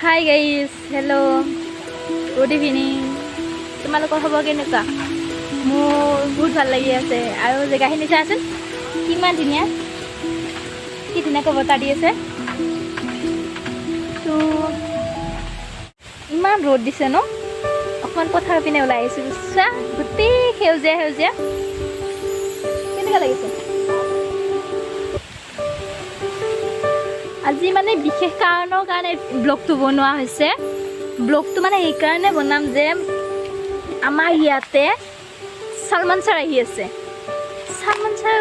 Hi guys, hello', good evening. তোমালোকৰ খবৰ কেনেকুৱা? মোৰ বহুত ভাল লাগি আছে। আৰু জেগাখিনি চাচোন, কিমান ধুনীয়া, কি ধুনীয়াকৈ বতাহ দি আছে। তো ইমান ৰ'দ দিছে ন। অকণমান পথাৰৰ পিনে ওলাই আহিছোঁ। চোৱা, গোটেই সেউজীয়া সেউজীয়া, কেনেকুৱা লাগিছে। আজি মানে বিশেষ কাৰণৰ কাৰণে ব্লগটো বনোৱা হৈছে। ব্লগটো মানে এইকাৰণে বনাম যে আমাৰ ইয়াতে চালমান ছাৰ আহি আছে। চালমান ছাৰ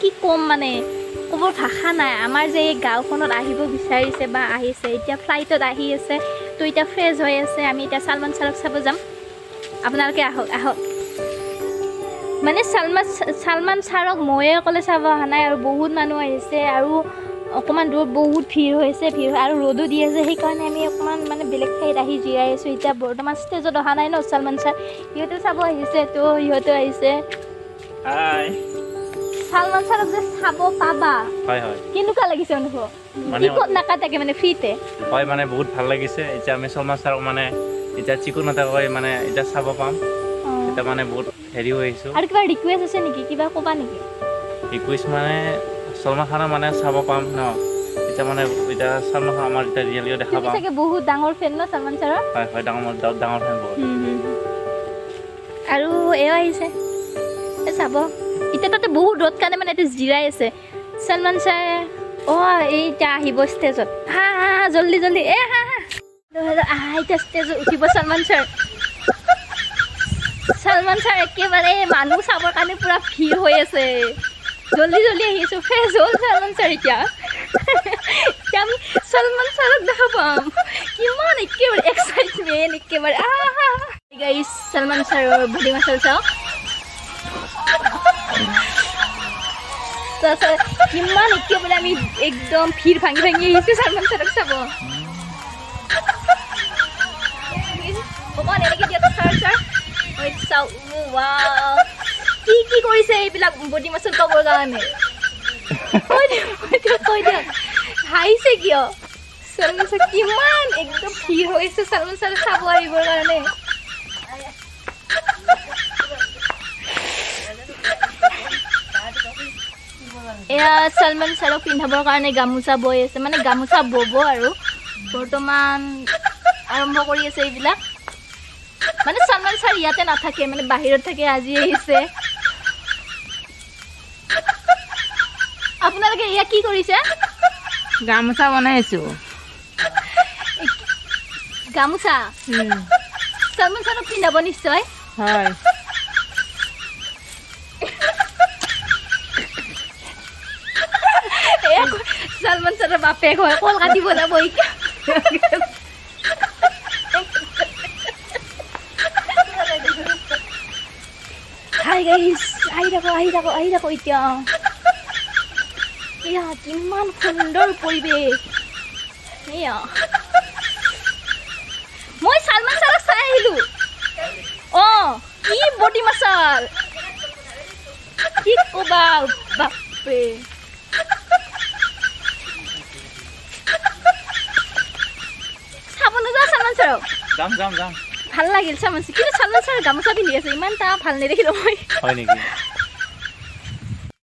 কি ক'ম, মানে ক'ব ভাষা নাই। আমাৰ যে এই গাঁওখনত আহিব বিচাৰিছে বা আহিছে, এতিয়া ফ্লাইটত আহি আছে, তো এতিয়া ফ্ৰেছ হৈ আছে। আমি এতিয়া চালমান ছাৰক চাব যাম। আপোনালোকে আহক আহক। মানে চালমান ছাৰক ময়ে অকলে চাব অহা নাই, আৰু বহুত মানুহ আহিছে, আৰু অকণমান দূৰত বহুত ভিৰ হৈছে, আৰু ৰ'দো দি আছে। সেইকাৰণে আমি অকণমান মানে বেলেগ ঠাইত আহি জিৰাই আছোঁ। এতিয়া বৰ্তমান ষ্টেজত অহা নাই ন চালমান ছাৰ, সিহঁতে চাব আহিছে, তো সিহঁতে আহিছে। চালমান ছাৰক যে চাব পাবা, হয় হয়, কেনেকুৱা লাগিছে অনুভৱ? টিকট নাকাটাকে মানে ফ্ৰীতে হয়, মানে বহুত ভাল লাগিছে। এতিয়া আমি চালমান ছাৰক মানে এতিয়া চিকুট নাথাকৈ মানে এতিয়া চাব পাম। এতিয়া মানে বহুত হেৰি হৈ আহিছোঁ। আৰু কিবা ৰিকুৱেষ্ট আছে নেকি, কিবা ক'বা নেকি? ৰিকুৱেষ্ট মানে চলমান খানক মানে চাব পাম ন। এতিয়া মানে এতিয়া চালমান খান আমাৰ এতিয়া ৰিয়েলিও দেখা তুমি পাম। চাগে বহুত ডাঙৰ ফেন ন চালমান ছাৰৰ? হয় হয়, ডাঙৰ ফেন বহুত। আৰু এও আহিছে চাব। এতিয়া তাতে বহুত ৰ'দ কাৰণে মানে এতিয়া জিৰাই আছে চালমান ছাৰে। এতিয়া আহিব ষ্টেজত। হা হা হা, জল্দি জল্দি, হা হা, এতিয়া ষ্টেজত উঠিব চালমান ছাৰ। চালমান ছাৰ একেবাৰে মানুহ চাবৰ কাৰণে পুৰা ভিৰ হৈ আছে। জল্দি জল্দি আহিছোঁ, ফ্ৰেছ হ'ল চালমান ছাৰ। এতিয়া আমি চালমান ছাৰক দেখা পাম। কিমান একেবাৰে এক্সাইটমেণ্ট, একেবাৰে গাইজ, চালমান ছাৰৰ বডি মাছাল চাওক। কিমান একেবাৰে আমি একদম ভিৰ ভাঙি ভাঙি আহিছোঁ চালমান ছাৰক চাব। অকণ এনেকৈ দিয়ক ছাৰ। চাওক, কি কি কৰিছে এইবিলাক বডি মাছল পাবৰ কাৰণে। কৈ দিয়ক হাঁহিছে কিয়? চালমান ছাৰ কিমান একদম ভিৰ হৈছে চালমান ছাৰ চাব আহিবৰ কাৰণে। এয়া চালমান ছাৰক পিন্ধাবৰ কাৰণে গামোচা বৈ আছে, মানে গামোচা বব আৰু বৰ্তমান আৰম্ভ কৰি আছে এইবিলাক। মানে চালমান ছাৰ ইয়াতে নাথাকে, মানে বাহিৰত থাকে, আজি আহিছে। আপোনালোকে এয়া কি কৰিছে? গামোচা বনাইছো। গামোচা চালমান ছাৰক পিন্ধাব নিশ্চয়। হয়, চালমান ছাৰৰ বাপেক হয়, কল কাটিব যাব এতিয়া। হাই গাইজ, আহি থাকো এতিয়া। এয়া কিমান সুন্দৰ পৰিৱেশ। এয়া মই চালমান ছাৰক চাই আহিলো। কি বডি মাছাল, কি ক'বা, বাপৰে। চাব নোযোৱা চালমান ছাৰক? যাম। ভাল লাগিল চালমান ছাৰ, কিন্তু চালমান ছাৰ গামোচা পিন্ধি আছে, ইমান এটা ভাল নেদেখিলো মই। হয় নেকি?